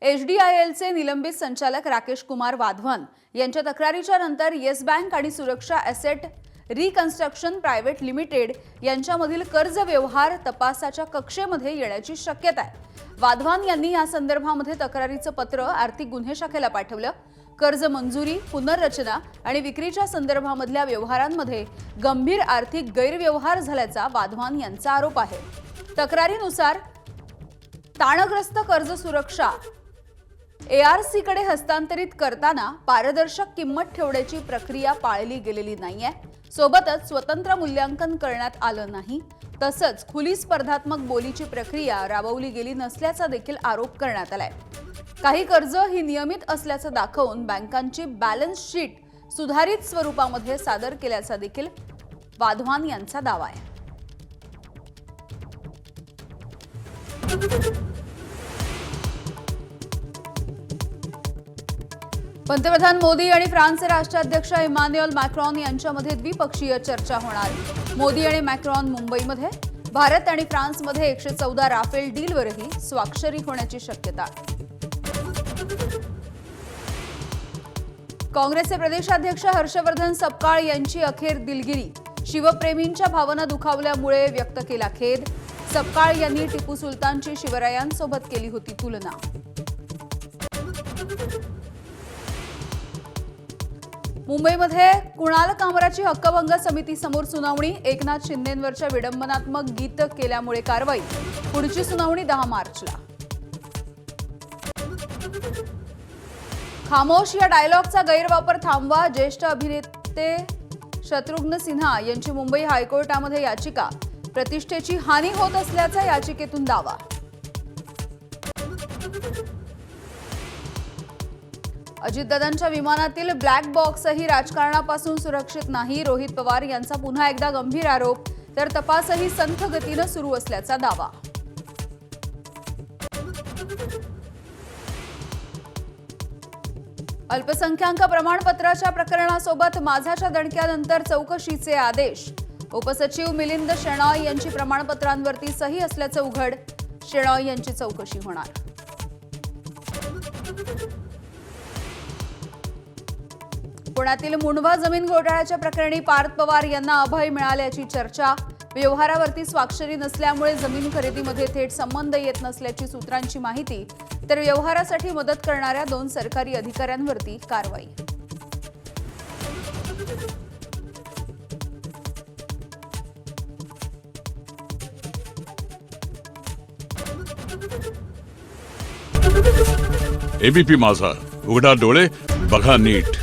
एचडीआयएलचे निलंबित संचालक राकेश कुमार वाधवान यांच्या तक्रारीच्या नंतर येस बँक आणि सुरक्षा ॲसेट रिकन्स्ट्रक्शन प्रायव्हेट लिमिटेड यांच्यामधील कर्ज व्यवहार तपासाच्या कक्षेमध्ये येण्याची शक्यता आहे। वाधवान यांनी या संदर्भामध्ये तक्रारीचं पत्र आर्थिक गुन्हे शाखेला पाठवलं। कर्ज मंजुरी, पुनर्रचना आणि विक्रीच्या संदर्भामधल्या व्यवहारांमध्ये गंभीर आर्थिक गैरव्यवहार झाल्याचा वाधवान यांचा आरोप आहे। तक्रारीनुसार ताणग्रस्त कर्ज सुरक्षा एआरसी कडे हस्तांतरित करताना पारदर्शक किंमत ठेवण्याची प्रक्रिया पाळली गेलेली नाहीये। सोबतच स्वतंत्र मूल्यांकन करण्यात आलं नाही, तसंच खुली स्पर्धात्मक बोलीची प्रक्रिया राबवली गेली नसल्याचा देखील आरोप करण्यात आलाय। काही कर्ज ही नियमित असल्याचं दाखवून बँकांची बॅलन्स शीट सुधारित स्वरूपामध्ये सादर केल्याचा देखील वाधवान यांचा दावा आहे। पंतप्रधान मोदी आणि फ्रान्सचे राष्ट्राध्यक्ष इमॅन्युएल मॅक्रॉन यांच्यामध्ये द्विपक्षीय चर्चा होणार। मोदी आणि मॅक्रॉन मुंबईमध्ये, भारत आणि फ्रान्समध्ये 114 राफेल डीलवरही स्वाक्षरी होण्याची शक्यता। काँग्रेसचे प्रदेशाध्यक्ष हर्षवर्धन सपकाळ यांची अखेर दिलगिरी, शिवप्रेमींच्या भावना दुखावल्यामुळे व्यक्त केला खेद। सपकाळ यांनी टिपू सुलतानची शिवरायांसोबत केली होती तुलना। मुंबईमध्ये कुणाल कामराची हक्कभंग समिती समोर सुनावणी, एकनाथ शिंदेंवरच्या विडंबनात्मक गीत केल्यामुळे कारवाई। पुढची सुनावणी 10 मार्चला। खामोश या डायलॉगचा गैरवापर थांबवा, ज्येष्ठ अभिनेते शत्रुघ्न सिन्हा यांची मुंबई हायकोर्टामध्ये याचिका, प्रतिष्ठेची हानी होत असल्याचा याचिकेतून दावा। अजितदादांच्या विमानातील ब्लॅक बॉक्सही राजकारणापासून सुरक्षित नाही, रोहित पवार यांचा पुन्हा एकदा गंभीर आरोप, तर तपासही संथ गतीनं सुरू असल्याचा दावा। अल्पसंख्याक प्रमाणपत्राच्या प्रकरणासोबत माझाच्या दणक्यानंतर चौकशीचे आदेश, उपसचिव मिलिंद शेणॉय यांची प्रमाणपत्रांवरती सही असल्याचं उघड, शेणॉय यांची चौकशी होणार। पुण्यातील मुंढवा जमीन घोटाळ्याच्या प्रकरणी पार्थ पवार यांना अभय मिळाल्याची चर्चा, व्यवहारावरती स्वाक्षरी नसल्यामुळे जमीन खरेदीमध्ये थेट संबंध येत नसल्याची सूत्रांची माहिती, तर व्यवहारासाठी मदत करणाऱ्या 2 सरकारी अधिकाऱ्यांवरती कारवाई। एबीपी माझा, उघडा डोळे बघा नीट।